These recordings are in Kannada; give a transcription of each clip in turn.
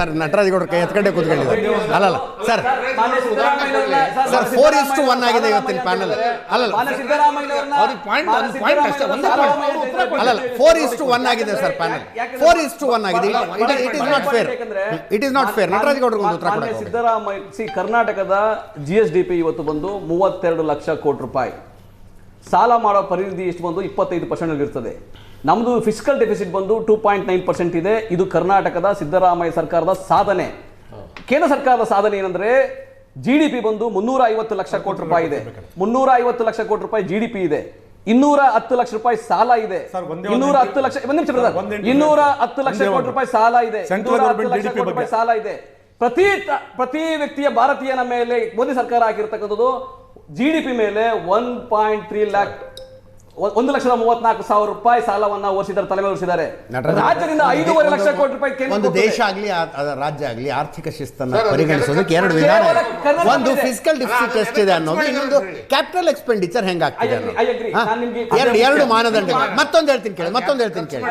ಸರ್ ನಟರಾಜಗೌಡರ ಕೈ ಎತ್ಕಂಡೆ ಕೂತ್ಕೊಂಡಿದ್ದಾರೆ. ಅಲ್ಲಲ್ಲ ಸರ್ ಸರ್ 4:1 ಆಗಿದೆ ಇವತ್ತಿನ ಪ್ಯಾನಲ್. ಅಲ್ಲಲ್ಲ ಅಲ್ಲಲ್ಲ 4:1 ಆಗಿದೆ ಸರ್ ಪ್ಯಾನಲ್. 4:1 ಆಗಿದೆ. It is not fair. It is not fair. ನಟರಾಜಗೌಡರಿಗೆ ಒಂದು ಉತ್ತರ ಕೊಡಿ. ಸಿದ್ದರಾಮಯ್ಯ ಕರ್ನಾಟಕದ GSDP ಇವತ್ತು ಬಂದು 32 ಲಕ್ಷ ಕೋಟಿ ರೂಪಾಯಿ. ಸಾಲ ಮಾಡೋ ಪರಿಧಿ ಎಷ್ಟು ಬಂದು 25% ಇರ್ತದೆ. ನಮ್ದು ಫಿಸ್ಕಲ್ ಡೆಫಿಸಿಟ್ ಬಂದು 2.9% ಇದೆ. ಇದು ಕರ್ನಾಟಕದ ಸಿದ್ದರಾಮಯ್ಯ ಸರ್ಕಾರದ ಸಾಧನೆ. ಕೇಂದ್ರ ಸರ್ಕಾರದ ಸಾಧನೆ ಏನಂದ್ರೆ GDP ಬಂದು 350 ಲಕ್ಷ ಕೋಟಿ ರೂಪಾಯಿ ಇದೆ. 350 ಲಕ್ಷ ಕೋಟಿ ರೂಪಾಯಿ GDP ಇದೆ. 210 ಲಕ್ಷ ರೂಪಾಯಿ ಸಾಲ ಇದೆ. 210 ಲಕ್ಷ 210 ಲಕ್ಷ ಕೋಟಿ ರೂಪಾಯಿ ಸಾಲ ಇದೆ. 210 ಲಕ್ಷ ಕೋಟಿ ರೂಪಾಯಿ ಸಾಲ ಇದೆ. ಪ್ರತಿ ವ್ಯಕ್ತಿಯ ಭಾರತೀಯನ ಮೇಲೆ ಮೋದಿ ಸರ್ಕಾರ ಹಾಕಿರ್ತಕ್ಕಂಥದ್ದು GDP ಮೇಲೆ 1.3 ಲ್ಯಾಕ್ 1,34,000 ರೂಪಾಯಿ ಸಾಲವನ್ನ ಓದಿಸಿದ್ದಾರೆ, ತಲೆ ಮೇಲೆ ಓದಿಸಿದ್ದಾರೆ. ರಾಜ್ಯದಿಂದ 5.5 ಲಕ್ಷ ಕೋಟಿ ರೂಪಾಯಿ. ಒಂದು ದೇಶ ಆಗಲಿ ರಾಜ್ಯ ಆಗಲಿ ಆರ್ಥಿಕ ಶಿಸ್ತನ್ನು ಪರಿಗಣಿಸೋದಕ್ಕೆ ಎರಡು ವಿಧಾನ. ಒಂದು ಫಿಸ್ಕಲ್ ಡಿಫಿಸಿಟ್ ಎಷ್ಟಿದೆ ಅನ್ನೋದು, ಇನ್ನೊಂದು ಕ್ಯಾಪಿಟಲ್ ಎಕ್ಸ್ಪೆಂಡಿಚರ್ ಹೆಂಗಾಗ್ತಿದೆ. ಎರಡು ಮಾನದಂಡಗಳು. ಮತ್ತೊಂದು ಹೇಳ್ತೀನಿ ಕೇಳಿ.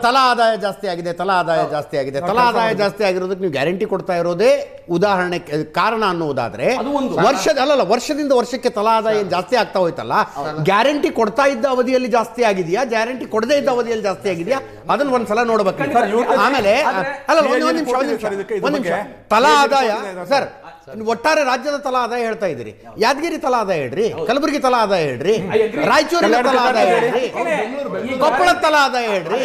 ತಲಾ ಆದಾಯ ಜಾಸ್ತಿ ಆಗಿದೆ. ತಲಾ ಆದಾಯ ಜಾಸ್ತಿ ಆಗಿರೋದಕ್ಕೆ ನೀವು ಗ್ಯಾರಂಟಿ ಕೊಡ್ತಾ ಇರೋದೇ ಉದಾಹರಣೆ ಕಾರಣ ಅನ್ನುವುದಾದ್ರೆ, ವರ್ಷದಿಂದ ವರ್ಷಕ್ಕೆ ತಲಾ ಆದಾಯ ಜಾಸ್ತಿ ಆಗ್ತಾ ಹೋಯ್ತಲ್ಲ, ಗ್ಯಾರಂಟಿ ಕೊಡ್ತಾ ಇದ್ದ ಅವಧಿಯಲ್ಲಿ ಜಾಸ್ತಿ ಆಗಿದೆಯಾ, ಗ್ಯಾರಂಟಿ ಕೊಡದೇ ಇದ್ದ ಅವಧಿಯಲ್ಲಿ ಜಾಸ್ತಿ ಆಗಿದೆಯಾ, ಅದನ್ನ ಒಂದ್ಸಲ ನೋಡ್ಬೇಕು. ಆಮೇಲೆ ಒಂದ್ ನಿಮಿಷ ತಲಾ ಆದಾಯ ಸರ್, ಒಟ್ಟಾರೆ ರಾಜ್ಯದ ತಲಾ ಆದಾಯ ಹೇಳ್ತಾ ಇದ್ದೀರಿ. ಯಾದಗಿರಿ ತಲಾ ಆದಾಯ ಹೇಳ್ರಿ, ಕಲಬುರಗಿ ತಲಾ ಆದಾಯ ಹೇಳ್ರಿ, ರಾಯಚೂರಿನ ತಲಾ ಆದಾಯ ಹೇಳ್ರಿ, ಕೊಪ್ಪಳ ತಲಾ ಆದಾಯ ಹೇಳ್ರಿ.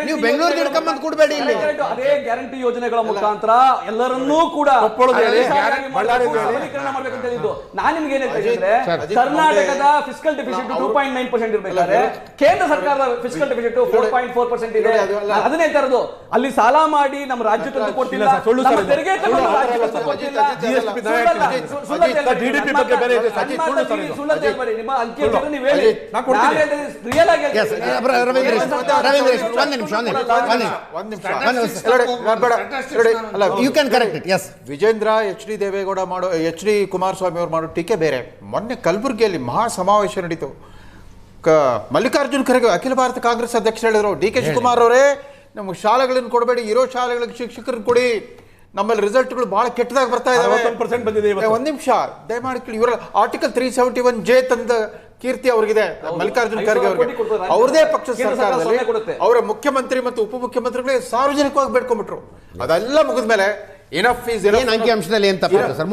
ನೀವು ಬೆಂಗಳೂರಿಗೆ ಹಿಡ್ಕೊಂಬಂದು ಕೊಡಬೇಡಿ. ಇಲ್ಲಿ ಅದೇ ಗ್ಯಾರಂಟಿ ಯೋಜನೆಗಳ ಮುಖಾಂತರ ಎಲ್ಲರನ್ನೂ ಕೂಡ ಮಾಡ್ಬೇಕಂತ ಹೇಳಿದ್ದು. ನಾನು ನಿಮ್ಗೆ ಏನ್ ಹೇಳ್ತಾ ಇದ್ರೆ, ಕರ್ನಾಟಕದ ಫಿಸ್ಕಲ್ ಡೆಫಿಸಿಟ್ 2.9% ಇರ್ಬೇಕಾದ್ರೆ ಕೇಂದ್ರ ಸರ್ಕಾರದ ಫಿಸ್ಕಲ್ ಡೆಫಿಸಿಟ್ 4.4% ಇದೆ. ಅದನ್ನೇ ಹೇಳ್ತಾ ಇರೋದು. ಅಲ್ಲಿ ಸಾಲ ಮಾಡಿ ನಮ್ಮ ರಾಜ್ಯ ತಂದು ಕೊಡ್ತಿಲ್ಲ, ತೆರಿಗೆ ತಗೊಂಡು ರಾಜ್ಯ ತಂದು ಕೊಡ್ತಿಲ್ಲ. GDP ಬಗ್ಗೆ ಬೇರೆ ಇದೆ. ನಿಮ್ಮ ಅಂಕಿಅಂಶ ನೀವು ಹೇಳಿ. ರಿಯಲ್ ಆಗಿ you can correct it. Yes, Vijendra HD Deve Gowda ಮಾಡೋ, HD ಕುಮಾರಸ್ವಾಮಿ ಅವರು ಮಾಡೋ ಟೀಕೆ ಬೇರೆ. ಮೊನ್ನೆ ಕಲಬುರಗಿಯಲ್ಲಿ ಮಹಾ ಸಮಾವೇಶ ನಡೀತು. ಮಲ್ಲಿಕಾರ್ಜುನ್ ಖರ್ಗೆ ಅಖಿಲ ಭಾರತ ಕಾಂಗ್ರೆಸ್ ಅಧ್ಯಕ್ಷ ಹೇಳಿದ್ರು, DK ಶಿವಕುಮಾರ್ ಅವರೇ ನಮ್ಗೆ ಶಾಲೆಗಳನ್ನು ಕೊಡಬೇಡಿ, ಇರೋ ಶಾಲೆಗಳಿಗೆ ಶಿಕ್ಷಕರನ್ನು ಕೊಡಿ, ನಮ್ಮಲ್ಲಿ ರಿಸಲ್ಟ್ಗಳು ಬಹಳ ಕೆಟ್ಟದಾಗಿ ಬರ್ತಾ ಇದಾವೆ. 1% ಬಂದಿದೆ. ಒಂದು ನಿಮಿಷ ದಯಮಾಡಿ, ಇವರ ಆರ್ಟಿಕಲ್ 371J ತಂದ ಕೀರ್ತಿ ಅವ್ರಿಗಿದೆ. ಮಲ್ಲಿಕಾರ್ಜುನ್ ಖರ್ಗೆ ಅವರಿಗೆ ಅವ್ರದೇ ಪಕ್ಷ ಸರ್ಕಾರದಲ್ಲಿ ಅವರ ಮುಖ್ಯಮಂತ್ರಿ ಮತ್ತು ಉಪಮುಖ್ಯಮಂತ್ರಿಗಳಿಗೆ ಸಾರ್ವಜನಿಕವಾಗಿ ಬೇಡ್ಕೊಂಡ್ಬಿಟ್ರು. ಅದೆಲ್ಲ ಮುಗಿದ ಮೇಲೆ ಇನಫ್ ಈಸ್ ಏನು ಅಂಕಿ ಅಂಶದಲ್ಲಿ ಏನು ತಪ್ಪಿದೆ ಸರ್?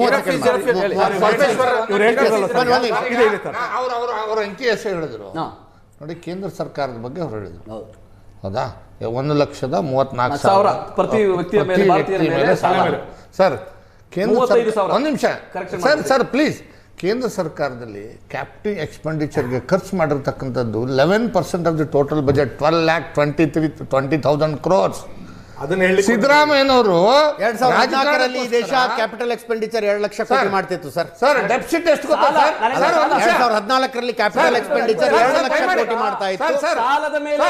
ಅವರ ಅಂಕಿ ಎಷ್ಟು ಹೇಳಿದ್ರು ನೋಡಿ, ಕೇಂದ್ರ ಸರ್ಕಾರದ ಬಗ್ಗೆ ಅವ್ರು ಹೇಳಿದ್ರು. ಹೌದಾ? 1,34,000 ಪ್ರತಿ ವ್ಯಕ್ತಿಯ ಮೇಲೆ ಸರ್. ಕೇಂದ್ರ ಒಂದು ನಿಮಿಷ ಸರ್ ಪ್ಲೀಸ್. ಕೇಂದ್ರ ಸರ್ಕಾರದಲ್ಲಿ ಕ್ಯಾಪಿಟಲ್ ಎಕ್ಸ್ಪೆಂಡಿಚರ್ಗೆ ಖರ್ಚು ಮಾಡಿರ್ತಕ್ಕಂಥದ್ದು 11% of the total budget, 12,20,000 crores. ಸಿದ್ದರಾಮಯ್ಯನವರು 2014ರಲ್ಲಿ ಈ ದೇಶ ಕ್ಯಾಪಿಟಲ್ ಎಕ್ಸ್ಪೆಂಡಿಚರ್ 2 ಲಕ್ಷ ಕೋಟಿ ಮಾಡ್ತಿತ್ತು ಸರ್. ಸರ್ ಡೆಫಿಸಿಟ್ ಎಷ್ಟು ಗೊತ್ತಾ ಸರ್? 2014ರಲ್ಲಿ ಕ್ಯಾಪಿಟಲ್ ಎಕ್ಸ್ಪೆಂಡಿಚರ್ 2 ಲಕ್ಷ ಕೋಟಿ ಮಾಡ್ತಾ ಇತ್ತು. ಸಾಲದ ಮೇಲೆ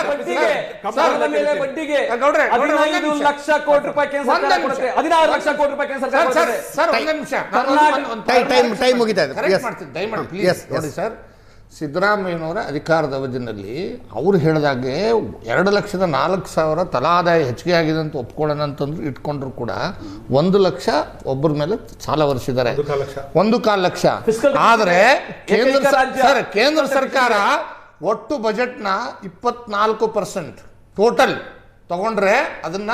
ಬಡ್ಡಿಗೆ 15 ಲಕ್ಷ ಕೋಟಿ ರೂಪಾಯಿ ಕೇಂದ್ರ ಸರ್ಕಾರ ಕೊಡುತ್ತೆ, 16 ಲಕ್ಷ ಕೋಟಿ ರೂಪಾಯಿ ಕೇಂದ್ರ ಸರ್ಕಾರ ಕೊಡುತ್ತೆ. ಸರ್ ಒಂದು ನಿಮಿಷ, ಟೈಮ್ ಮುಗಿತಾ ಇದೆ. ದಯಮಾಡಿ ಪ್ಲೀಸ್ ನೋಡಿ ಸರ್. ಸಿದ್ದರಾಮಯ್ಯನವರ ಅಧಿಕಾರದ ಅವಧಿಯಲ್ಲಿ ಅವರು ಹೇಳಿದಾಗೆ 2,04,000 ತಲಾ ಆದಾಯ ಹೆಚ್ಚಿಗೆ ಆಗಿದೆ ಅಂತ ಒಪ್ಕೊಳ್ಳೋಣ ಅಂತಂದ್ರು ಇಟ್ಕೊಂಡ್ರು ಕೂಡ 1 ಲಕ್ಷ ಒಬ್ಬರ ಮೇಲೆ ಸಾಲ ಹೊರಿಸಿದ್ದಾರೆ. 1.25 ಲಕ್ಷ. ಆದರೆ ಕೇಂದ್ರ ಸರ್ಕಾರ ಒಟ್ಟು ಬಜೆಟ್ನ 24% ಟೋಟಲ್ ತಗೊಂಡ್ರೆ ಅದನ್ನ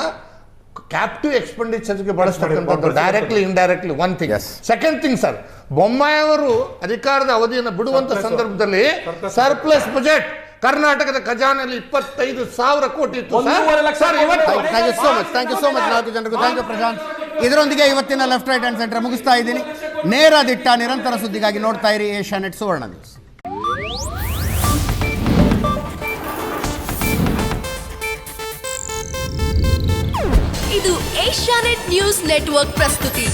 ಕ್ಯಾಪಿಟಲ್ ಎಕ್ಸ್ಪೆಂಡಿಚರ್ಗೆ ಬಳಸ್ತಕ್ಕಂಥದ್ದು, directly indirectly. One thing. Second thing sir, Bommai ಅವರು ಅಧಿಕಾರದ ಅವಧಿಯನ್ನು ಬಿಡುವಂತ ಸಂದರ್ಭದಲ್ಲಿ ಸರ್ಪ್ಲಸ್ ಬಜೆಟ್ ಕರ್ನಾಟಕದ ಖಜಾನೆಯಲ್ಲಿ 25,000 ಕೋಟಿ ಇತ್ತು. ಥ್ಯಾಂಕ್ ಯು ಸೋ ಮಚ್ ನಾಲ್ಕು ಜನರಿಗೂ. Thank you Prashant. ಇದರೊಂದಿಗೆ ಇವತ್ತಿನ ಲೆಫ್ಟ್ ರೈಟ್ ಹ್ಯಾಂಡ್ ಸೆಂಟರ್ ಮುಗಿಸ್ತಾ ಇದ್ದೀನಿ. ನೇರ ದಿಟ್ಟ ನಿರಂತರ ಸುದ್ದಿಗಾಗಿ ನೋಡ್ತಾ ಇರಿ ಏಷ್ಯಾನೆಟ್ ಸುವರ್ಣ ನ್ಯೂಸ್. ಇದು ಏಷ್ಯಾನೆಟ್ ನ್ಯೂಸ್ ನೆಟ್ವರ್ಕ್ ಪ್ರಸ್ತುತಿ.